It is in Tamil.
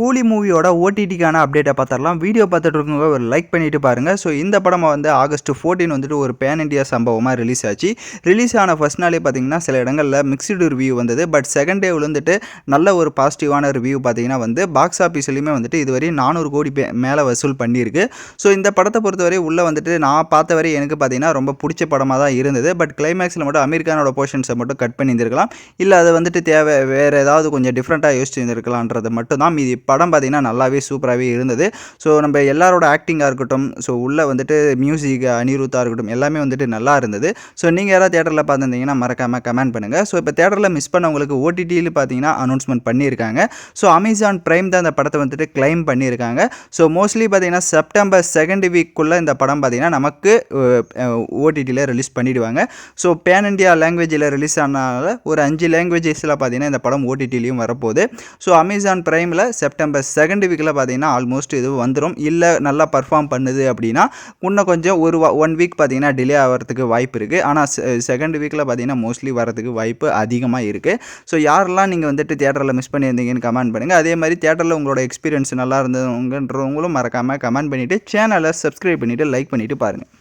கூலி மூவியோட ஓடிடிக்கான அப்டேட்டை பார்த்துடலாம். வீடியோ பார்த்துட்டு இருக்கவங்க ஒரு லைக் பண்ணிட்டு பாருங்கள். ஸோ இந்த படம் வந்து ஆகஸ்ட் 14 வந்துட்டு ஒரு பேன் இண்டியா சம்பவமாக ரிலீஸ் ஆச்சு. ரிலீஸ் ஆன ஃபர்ஸ்ட் நாளே பார்த்தீங்கன்னா சில இடங்களில் மிக்ஸ்டு ரிவ்யூ வந்தது. பட் செகண்ட் டே வந்துட்டு நல்ல ஒரு பாசிட்டிவான ரிவ்யூ பார்த்தீங்கன்னா வந்து பாக்ஸ் ஆஃபீஸ்லையுமே வந்துட்டு இதுவரை 400 கோடி மேலே வசூல் பண்ணியிருக்கு. ஸோ இந்த படத்தை பொறுத்தவரை உள்ளே வந்துட்டு நான் பார்த்த வரை எனக்கு பார்த்தீங்கன்னா ரொம்ப பிடிச்ச படமாக தான் இருந்தது. பட் கிளைமேக்ஸில் மட்டும் அமீர் கானோட போர்ஷன்ஸை மட்டும் கட் பண்ணியிருந்திருக்கலாம். இல்லை அது வந்துட்டு வேறு ஏதாவது கொஞ்சம் டிஃப்ரெண்ட்டாக யோசிச்சுருந்துருக்கலான்றது மட்டும் தான். மீதி படம் பார்த்திங்கன்னா நல்லாவே சூப்பராகவே இருந்தது. ஸோ நம்ம எல்லாரோட ஆக்டிங்காக இருக்கட்டும், ஸோ உள்ளே வந்துட்டு மியூசிக் அனிருத்தாக இருக்கட்டும் எல்லாமே வந்துட்டு நல்லா இருந்தது. ஸோ நீங்கள் யாராவது தேட்டரில் பார்த்துருந்தீங்கன்னா மறக்காமல் கமெண்ட் பண்ணுங்கள். ஸோ இப்போ தேட்டரில் மிஸ் பண்ணவங்களுக்கு ஓடிடியில் பார்த்தீங்கன்னா அனௌன்ஸ்மெண்ட் பண்ணியிருக்காங்க. ஸோ அமேசான் பிரைம் தான் இந்த படத்தை வந்துட்டு கிளைம் பண்ணியிருக்காங்க. ஸோ மோஸ்ட்லி பார்த்தீங்கன்னா செப்டம்பர் 2nd வீக்குள்ளே இந்த படம் பார்த்தீங்கன்னா நமக்கு ஓடிடியில் ரிலீஸ் பண்ணிவிடுவாங்க. ஸோ பேன் இண்டியா லாங்குவேஜில் ரிலீஸ் ஆனால ஒரு 5 லாங்குவேஜஸில் பார்த்தீங்கன்னா இந்த படம் ஓடிடிலையும் வரப்போகுது. ஸோ அமேசான் பிரைமில் செப்டம்பர் 2nd வீக்கில் பார்த்தீங்கன்னா ஆல்மோஸ்ட் இது வந்துடும். இல்லை நல்லா பர்ஃபார்ம் பண்ணுது அப்படின்னா இன்னும் கொஞ்சம் ஒரு 1 வீக் பார்த்தீங்கன்னா டிலே ஆகிறதுக்கு வாய்ப்பு இருக்குது. ஆனால் செகண்ட் வீக்கில் பார்த்தீங்கன்னா மோஸ்ட்லி வரதுக்கு வாய்ப்பு அதிகமாக இருக்குது. ஸோ யாரெல்லாம் நீங்கள் வந்துட்டு தியேட்டரில் மிஸ் பண்ணியிருந்தீங்கன்னு கமெண்ட் பண்ணுங்கள். அதே மாதிரி தியேட்டரில் உங்களோட எக்ஸ்பீரியன்ஸ் நல்லா இருந்தவங்கன்றவங்களும் மறக்காமல் கமெண்ட் பண்ணிவிட்டு சேனலை சப்ஸ்கிரைப் பண்ணிவிட்டு லைக் பண்ணிவிட்டு பாருங்கள்.